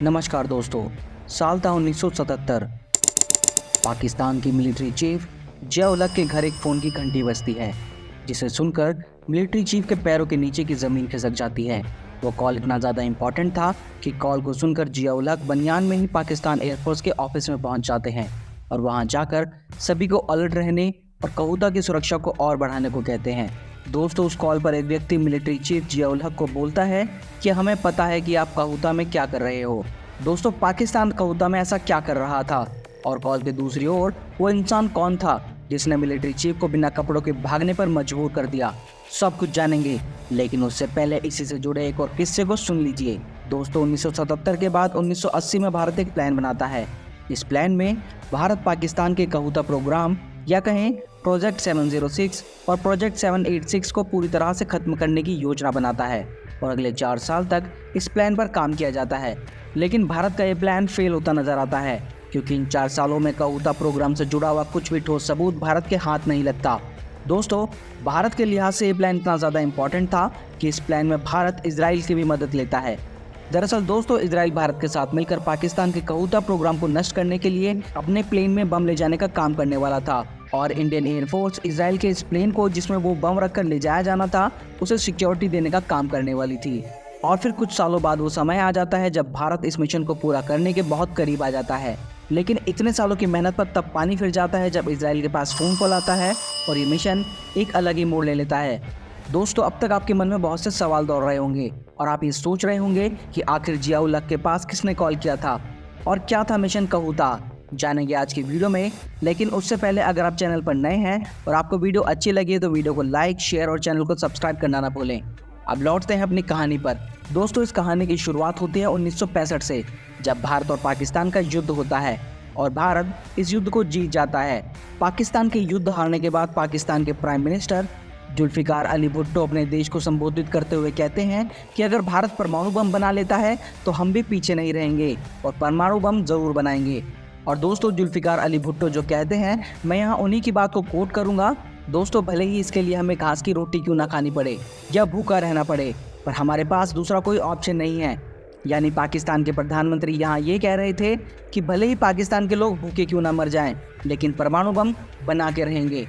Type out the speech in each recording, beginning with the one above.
नमस्कार दोस्तों। साल था 1977। पाकिस्तान की मिलिट्री चीफ जिया उल हक के घर एक फ़ोन की घंटी बजती है, जिसे सुनकर मिलिट्री चीफ के पैरों के नीचे की ज़मीन खिसक जाती है। वो कॉल इतना ज़्यादा इम्पोर्टेंट था कि कॉल को सुनकर जिया उल हक बनियान में ही पाकिस्तान एयरफोर्स के ऑफिस में पहुंच जाते हैं और वहां जाकर सभी को अलर्ट रहने और कहूता की सुरक्षा को और बढ़ाने को कहते हैं। दोस्तों, उस कॉल पर एक व्यक्ति मिलिट्री चीफ जिया उल हक को बोलता है कि हमें पता है कि आप कहूता में क्या कर रहे हो। दोस्तों, पाकिस्तान कहूता में ऐसा क्या कर रहा था और कॉल के दूसरी ओर वो इंसान कौन था जिसने मिलिट्री चीफ को बिना कपड़ों के भागने पर मजबूर कर दिया, सब कुछ जानेंगे। लेकिन उससे पहले इसी से जुड़े एक और किस्से को सुन लीजिए। दोस्तों, 1977 के बाद 1980 में भारत एक प्लान बनाता है। इस प्लान में भारत पाकिस्तान के कहूता प्रोग्राम या कहें प्रोजेक्ट 706 और प्रोजेक्ट 786 को पूरी तरह से खत्म करने की योजना बनाता है और अगले 4 साल तक इस प्लान पर काम किया जाता है। लेकिन भारत का ये प्लान फेल होता नजर आता है, क्योंकि इन 4 सालों में कहूता प्रोग्राम से जुड़ा हुआ कुछ भी ठोस सबूत भारत के हाथ नहीं लगता। दोस्तों, भारत के लिहाज से ये प्लान इतना ज़्यादा इम्पोर्टेंट था कि इस प्लान में भारत इजराइल की भी मदद लेता है। दरअसल दोस्तों, इजराइल भारत के साथ मिलकर पाकिस्तान के कहूता प्रोग्राम को नष्ट करने के लिए अपने प्लेन में बम ले जाने का काम करने वाला था और इंडियन एयरफोर्स इजराइल के इस प्लेन को जिसमें वो बम रखकर ले जाया जाना था उसे सिक्योरिटी देने का काम करने वाली थी। और फिर कुछ सालों बाद वो समय आ जाता है जब भारत इस मिशन को पूरा करने के बहुत करीब आ जाता है। लेकिन इतने सालों की मेहनत पर तब पानी फिर जाता है जब इजराइल के पास फ़ोन कॉल आता है और ये मिशन एक अलग ही मोड़ ले लेता है। दोस्तों, अब तक आपके मन में बहुत से सवाल दौड़ रहे होंगे और आप ये सोच रहे होंगे कि आखिर जिया उल हक के पास किसने कॉल किया था और क्या था मिशन कहूता। जानेंगे आज की वीडियो में। लेकिन उससे पहले अगर आप चैनल पर नए हैं और आपको वीडियो अच्छी लगी तो वीडियो को लाइक, शेयर और चैनल को सब्सक्राइब करना ना भूलें। अब लौटते हैं अपनी कहानी पर। दोस्तों, इस कहानी की शुरुआत होती है 1965 से, जब भारत और पाकिस्तान का युद्ध होता है और भारत इस युद्ध को जीत जाता है। पाकिस्तान के युद्ध हारने के बाद पाकिस्तान के प्राइम मिनिस्टर जुल्फिकार अली भुट्टो अपने देश को संबोधित करते हुए कहते हैं कि अगर भारत परमाणु बम बना लेता है तो हम भी पीछे नहीं रहेंगे और परमाणु बम जरूर बनाएंगे। और दोस्तों, जुल्फिकार अली भुट्टो जो कहते हैं, मैं यहाँ उन्हीं की बात को कोट करूँगा। दोस्तों, भले ही इसके लिए हमें घास की रोटी क्यों ना खानी पड़े या भूखा रहना पड़े, पर हमारे पास दूसरा कोई ऑप्शन नहीं है। यानी पाकिस्तान के प्रधानमंत्री यहाँ ये कह रहे थे कि भले ही पाकिस्तान के लोग भूखे क्यों ना मर जाएं, लेकिन परमाणु बम बना के रहेंगे।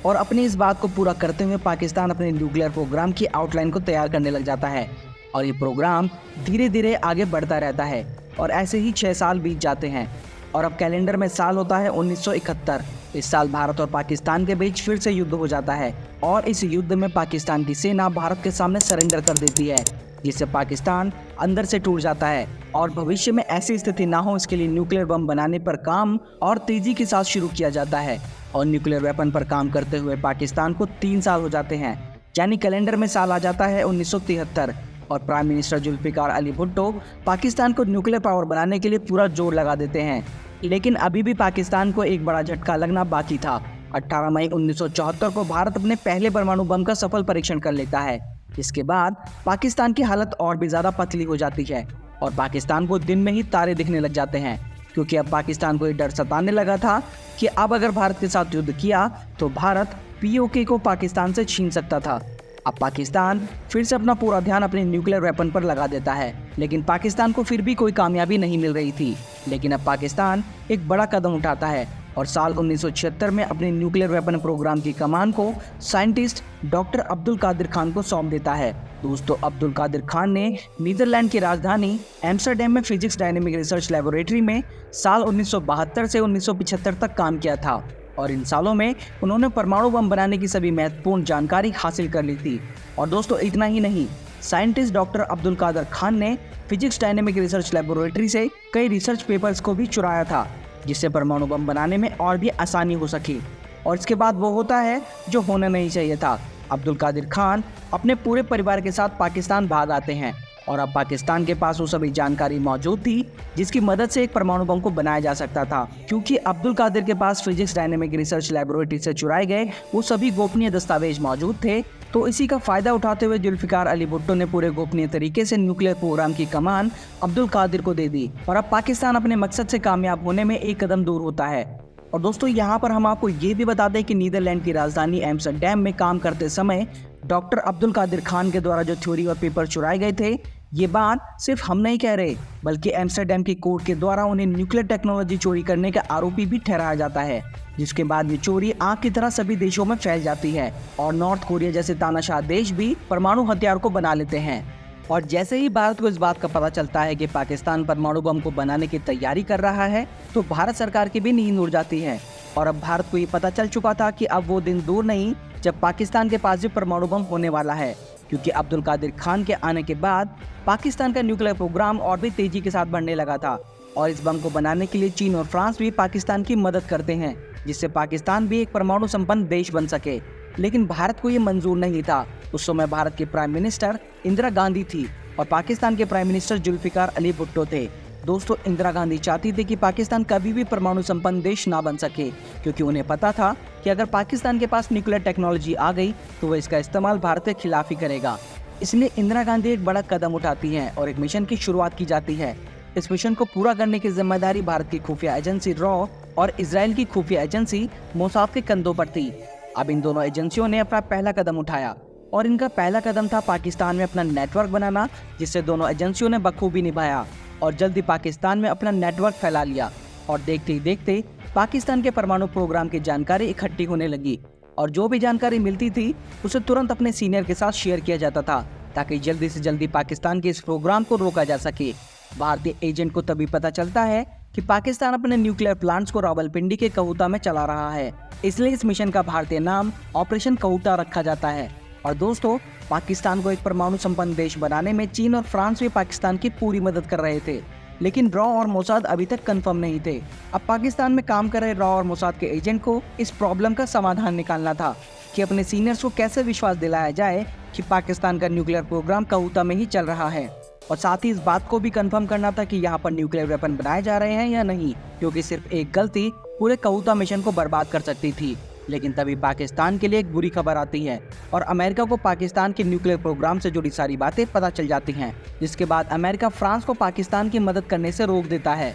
और अपनी इस बात को पूरा करते हुए पाकिस्तान अपने न्यूक्लियर प्रोग्राम की आउटलाइन को तैयार करने लग जाता है और ये प्रोग्राम धीरे धीरे आगे बढ़ता रहता है और ऐसे ही 6 साल बीत जाते हैं और अब कैलेंडर में साल होता है 1971। इस साल भारत और पाकिस्तान के बीच फिर से युद्ध हो जाता है और इस युद्ध में पाकिस्तान की सेना भारत के सामने सरेंडर कर देती है, जिससे पाकिस्तान अंदर से टूट जाता है और भविष्य में ऐसी स्थिति ना हो इसके लिए न्यूक्लियर बम बनाने पर काम और तेजी के साथ शुरू किया जाता है। और न्यूक्लियर वेपन पर काम करते हुए पाकिस्तान को 3 साल हो जाते हैं, यानी कैलेंडर में साल आ जाता है 1973 और प्राइम मिनिस्टर जुल्फिकार अली भुट्टो पाकिस्तान को न्यूक्लियर पावर बनाने के लिए पूरा जोर लगा देते हैं। लेकिन अभी भी पाकिस्तान को एक बड़ा झटका लगना बाकी था। 18 मई 1974 को भारत अपने पहले परमाणु बम का सफल परीक्षण कर लेता है। इसके बाद पाकिस्तान की हालत और भी ज़्यादा पतली हो जाती है और पाकिस्तान को दिन में ही तारे दिखने लग जाते हैं, क्योंकि अब पाकिस्तान को ये डर सताने लगा था कि अब अगर भारत के साथ युद्ध किया तो भारत पीओके को पाकिस्तान से छीन सकता था। अब पाकिस्तान फिर से अपना पूरा ध्यान अपने न्यूक्लियर वेपन पर लगा देता है, लेकिन पाकिस्तान को फिर भी कोई कामयाबी नहीं मिल रही थी। लेकिन अब पाकिस्तान एक बड़ा कदम उठाता है और साल 1976 में अपने न्यूक्लियर वेपन प्रोग्राम की कमान को साइंटिस्ट डॉक्टर अब्दुल कादिर खान को सौंप देता है। दोस्तों, अब्दुल कादिर खान ने नीदरलैंड की राजधानी एम्स्टर्डम में फिजिक्स डायनेमिक रिसर्च लेबोरेटरी में साल 1972 से 1975 तक काम किया था और इन सालों में उन्होंने परमाणु बम बनाने की सभी महत्वपूर्ण जानकारी हासिल कर ली थी। और दोस्तों, इतना ही नहीं, साइंटिस्ट डॉक्टर अब्दुल कादिर खान ने फिजिक्स डायनेमिक रिसर्च लेबोरेटरी से कई रिसर्च पेपर्स को भी चुराया था, जिससे परमाणु बम बनाने में और भी आसानी हो सकी। और इसके बाद वो होता है जो होना नहीं चाहिए था। अब्दुल कादिर खान अपने पूरे परिवार के साथ पाकिस्तान भाग आते हैं और अब पाकिस्तान के पास वो सभी जानकारी मौजूद थी जिसकी मदद से एक परमाणु बम को बनाया जा सकता था, क्योंकि अब्दुल कादिर के पास फिजिक्स डायनेमिक रिसर्च लेबोरेटरी से चुराए गए वो सभी गोपनीय दस्तावेज मौजूद थे। तो इसी का फायदा उठाते हुए जुल्फिकार अली भुट्टो ने पूरे गोपनीय तरीके से न्यूक्लियर प्रोग्राम की कमान अब्दुल कादिर को दे दी और अब पाकिस्तान अपने मकसद से कामयाब होने में एक कदम दूर होता है। और दोस्तों, यहाँ पर हम आपको ये भी बता दें कि नीदरलैंड की राजधानी एम्स्टर्डम में काम करते समय डॉक्टर अब्दुल कादिर खान के द्वारा जो थ्योरी और पेपर चुराए गए थे, ये बात सिर्फ हम नहीं कह रहे, बल्कि एम्स्टरडैम की कोर्ट के द्वारा उन्हें न्यूक्लियर टेक्नोलॉजी चोरी करने का आरोपी भी ठहराया जाता है, जिसके बाद ये चोरी आग की तरह सभी देशों में फैल जाती है और नॉर्थ कोरिया जैसे तानाशाह देश भी परमाणु हथियार को बना लेते हैं। और जैसे ही भारत को इस बात का पता चलता है कि पाकिस्तान परमाणु बम को बनाने की तैयारी कर रहा है, तो भारत सरकार की भी नींद उड़ जाती है। और अब भारत को ये पता चल चुका था कि अब वो दिन दूर नहीं जब पाकिस्तान के पास भी परमाणु बम होने वाला है, क्योंकि अब्दुल कादिर खान के आने के बाद पाकिस्तान का न्यूक्लियर प्रोग्राम और भी तेजी के साथ बढ़ने लगा था। और इस बम को बनाने के लिए चीन और फ्रांस भी पाकिस्तान की मदद करते हैं, जिससे पाकिस्तान भी एक परमाणु संपन्न देश बन सके। लेकिन भारत को ये मंजूर नहीं था। उस समय भारत की प्राइम मिनिस्टर इंदिरा गांधी थी और पाकिस्तान के प्राइम मिनिस्टर जुल्फिकार अली भुट्टो थे। दोस्तों, इंदिरा गांधी चाहती थी कि पाकिस्तान कभी भी परमाणु संपन्न देश ना बन सके, क्योंकि उन्हें पता था कि अगर पाकिस्तान के पास न्यूक्लियर टेक्नोलॉजी आ गई तो वह इसका इस्तेमाल भारत के खिलाफ ही करेगा। इसलिए इंदिरा गांधी एक बड़ा कदम उठाती हैं और एक मिशन की शुरुआत की जाती है। इस मिशन को पूरा करने की जिम्मेदारी भारत की खुफिया एजेंसी रॉ और इजराइल की खुफिया एजेंसी मोसाद के कंधों पर थी। अब इन दोनों एजेंसियों ने अपना पहला कदम उठाया और इनका पहला कदम था पाकिस्तान में अपना नेटवर्क बनाना, जिससे दोनों एजेंसियों ने बखूबी निभाया और जल्दी पाकिस्तान में अपना नेटवर्क फैला लिया। और देखते ही देखते पाकिस्तान के परमाणु प्रोग्राम की जानकारी इकट्ठी होने लगी और जो भी जानकारी मिलती थी उसे तुरंत अपने सीनियर के साथ शेयर किया जाता था, ताकि जल्दी से जल्दी पाकिस्तान के इस प्रोग्राम को रोका जा सके। भारतीय एजेंट को तभी पता चलता है कि पाकिस्तान अपने न्यूक्लियर प्लांट्स को रावलपिंडी के कहूता में चला रहा है, इसलिए इस मिशन का भारतीय नाम ऑपरेशन कहूता रखा जाता है। और दोस्तों, पाकिस्तान को एक परमाणु संपन्न देश बनाने में चीन और फ्रांस भी पाकिस्तान की पूरी मदद कर रहे थे, लेकिन रॉ और मोसाद अभी तक कंफर्म नहीं थे। अब पाकिस्तान में काम कर रहे रॉ और मोसाद के एजेंट को इस प्रॉब्लम का समाधान निकालना था कि अपने सीनियर्स को कैसे विश्वास दिलाया जाए कि पाकिस्तान का न्यूक्लियर प्रोग्राम कहूता में ही चल रहा है, और साथ ही इस बात को भी कंफर्म करना था कि यहाँ पर न्यूक्लियर वेपन बनाए जा रहे हैं या नहीं, क्योंकि सिर्फ एक गलती पूरे कहूता मिशन को बर्बाद कर सकती थी। लेकिन तभी पाकिस्तान के लिए एक बुरी खबर आती है और अमेरिका को पाकिस्तान के न्यूक्लियर प्रोग्राम से जुड़ी सारी बातें पता चल जाती हैं, जिसके बाद अमेरिका फ्रांस को पाकिस्तान की मदद करने से रोक देता है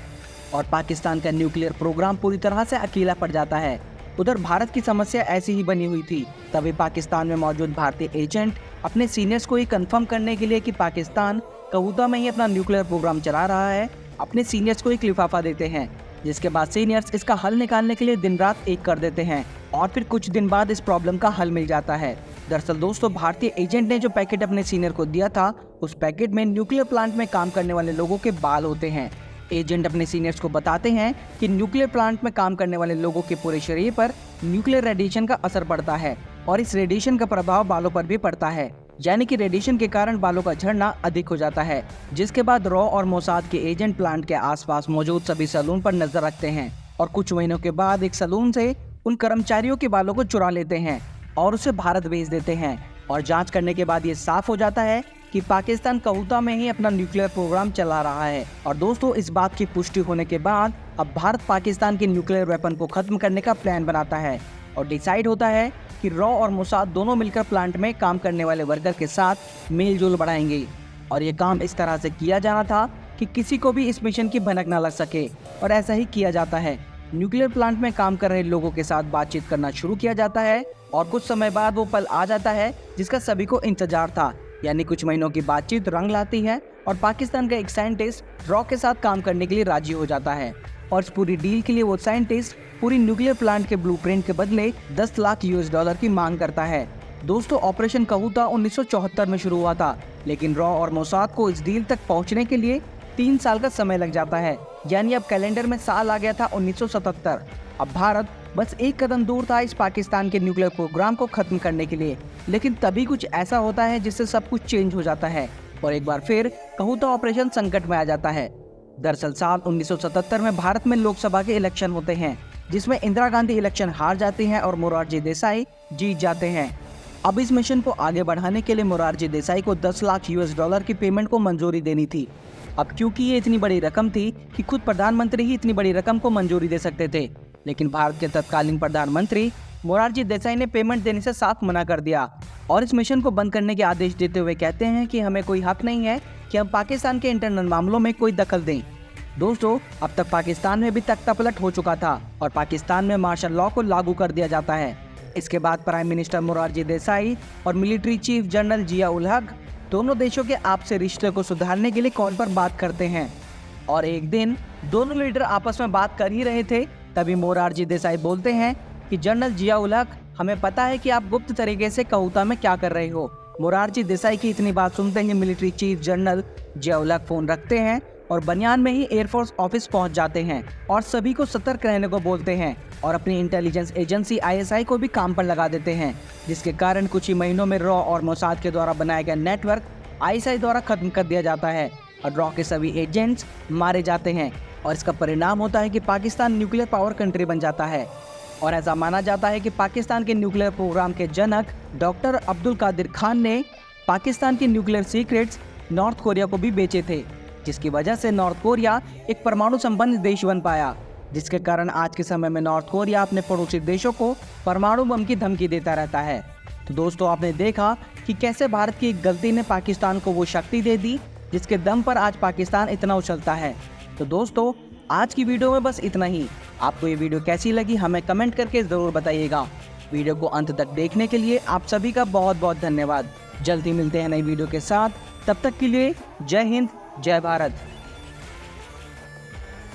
और पाकिस्तान का न्यूक्लियर प्रोग्राम पूरी तरह से अकेला पड़ जाता है। उधर भारत की समस्या ऐसी ही बनी हुई थी। तभी पाकिस्तान में मौजूद भारतीय एजेंट अपने सीनियर्स को ये कंफर्म करने के लिए कि पाकिस्तान कहूता में ही अपना न्यूक्लियर प्रोग्राम चला रहा है, अपने सीनियर्स को एक लिफाफा देते हैं, जिसके बाद सीनियर्स इसका हल निकालने के लिए दिन रात एक कर देते हैं और फिर कुछ दिन बाद इस प्रॉब्लम का हल मिल जाता है। दरअसल दोस्तों, भारतीय एजेंट ने जो पैकेट अपने सीनियर को दिया था, उस पैकेट में न्यूक्लियर प्लांट में काम करने वाले लोगों के बाल होते हैं। एजेंट अपने सीनियर्स को बताते हैं कि न्यूक्लियर प्लांट में काम करने वाले लोगों के पूरे शरीर पर न्यूक्लियर रेडिएशन का असर पड़ता है और इस रेडिएशन का प्रभाव बालों पर भी पड़ता है, यानी कि रेडिएशन के कारण बालों का झड़ना अधिक हो जाता है। जिसके बाद रॉ और मोसाद के एजेंट प्लांट के आसपास मौजूद सभी सैलून पर नजर रखते हैं और कुछ महीनों के बाद एक सैलून से उन कर्मचारियों के बालों को चुरा लेते हैं और उसे भारत भेज देते हैं। और जांच करने के बाद ये साफ हो जाता है कि पाकिस्तान कहूता में ही अपना न्यूक्लियर प्रोग्राम चला रहा है। और दोस्तों, इस बात की पुष्टि होने के बाद अब भारत पाकिस्तान के न्यूक्लियर वेपन को खत्म करने का प्लान बनाता है और डिसाइड होता है कि रॉ और मोसाद दोनों मिलकर प्लांट में काम करने वाले वर्कर के साथ मेल जोल बढ़ाएंगे। और ये काम इस तरह से किया जाना था कि किसी को भी इस मिशन की भनक ना लग सके, और ऐसा ही किया जाता है। न्यूक्लियर प्लांट में काम कर रहे लोगों के साथ बातचीत करना शुरू किया जाता है और कुछ समय बाद वो पल आ जाता है जिसका सभी को इंतजार था, यानी कुछ महीनों की बातचीत रंग लाती है और पाकिस्तान का एक साइंटिस्ट रॉ के साथ काम करने के लिए राजी हो जाता है। और इस पूरी डील के लिए वो साइंटिस्ट पूरी न्यूक्लियर प्लांट के ब्लूप्रिंट के बदले 10 लाख US$ की मांग करता है। दोस्तों, ऑपरेशन कहूता 1974 में शुरू हुआ था, लेकिन रॉ और मोसाद को इस डील तक पहुंचने के लिए 3 साल का समय लग जाता है, यानी अब कैलेंडर में साल आ गया था 1977। अब भारत बस एक कदम दूर था इस पाकिस्तान के न्यूक्लियर प्रोग्राम को खत्म करने के लिए। लेकिन तभी कुछ ऐसा होता है जिससे सब कुछ चेंज हो जाता है और एक बार फिर कहूता ऑपरेशन संकट में आ जाता है। दरअसल साल 1977 में भारत में लोकसभा के इलेक्शन होते हैं, जिसमें इंदिरा गांधी इलेक्शन हार जाती हैं और मोरारजी देसाई जीत जाते हैं। अब इस मिशन को आगे बढ़ाने के लिए मोरारजी देसाई को 10 लाख US$ की पेमेंट को मंजूरी देनी थी। अब क्योंकि ये इतनी बड़ी रकम थी कि खुद प्रधानमंत्री ही इतनी बड़ी रकम को मंजूरी दे सकते थे, लेकिन भारत के तत्कालीन प्रधानमंत्री मोरारजी देसाई ने पेमेंट देने से साफ मना कर दिया और इस मिशन को बंद करने के आदेश देते हुए कहते हैं कि हमें कोई हक नहीं है कि हम पाकिस्तान के इंटरनल मामलों में कोई दखल दें। दोस्तों, अब तक पाकिस्तान में भी तख्तापलट हो चुका था और पाकिस्तान में मार्शल लॉ को लागू कर दिया जाता है। इसके बाद प्राइम मिनिस्टर मोरारजी देसाई और मिलिट्री चीफ जनरल जिया उल हक दोनों देशों के आपसी रिश्ते को सुधारने के लिए कॉल पर बात करते हैं। और एक दिन दोनों लीडर आपस में बात कर ही रहे थे, तभी मोरारजी देसाई बोलते हैं कि जनरल जिया-उल हक, हमें पता है कि आप गुप्त तरीके से कहूता में क्या कर रहे हो। मोरारजी देसाई की इतनी बात सुनते ही मिलिट्री चीफ जनरल जिया-उल हक फोन रखते हैं और बनियान में ही एयरफोर्स ऑफिस पहुंच जाते हैं और सभी को सतर्क रहने को बोलते हैं और अपनी इंटेलिजेंस एजेंसी ISI को भी काम पर लगा देते हैं, जिसके कारण कुछ ही महीनों में रॉ और मोसाद के द्वारा बनाया गया नेटवर्क ISI द्वारा खत्म कर दिया जाता है और रॉ के सभी एजेंट्स मारे जाते हैं। और इसका परिणाम होता है कि पाकिस्तान न्यूक्लियर पावर कंट्री बन जाता है। और ऐसा माना जाता है कि पाकिस्तान के न्यूक्लियर प्रोग्राम के जनक डॉक्टर अब्दुल कादिर खान ने पाकिस्तान के न्यूक्लियर सीक्रेट्स नॉर्थ कोरिया को भी बेचे थे, जिसकी वजह से नॉर्थ कोरिया एक परमाणु संपन्न देश बन पाया, जिसके कारण आज के समय में नॉर्थ कोरिया अपने पड़ोसी देशों को परमाणु बम की धमकी देता रहता है। तो दोस्तों, आपने देखा कि कैसे भारत की एक गलती ने पाकिस्तान को वो शक्ति दे दी जिसके दम पर आज पाकिस्तान इतना उछलता है। तो दोस्तों, आज की वीडियो में बस इतना ही। आपको ये वीडियो कैसी लगी हमें कमेंट करके ज़रूर बताइएगा। वीडियो को अंत तक देखने के लिए आप सभी का बहुत बहुत धन्यवाद। जल्दी मिलते हैं नई वीडियो के साथ, तब तक के लिए जय हिंद, जय भारत।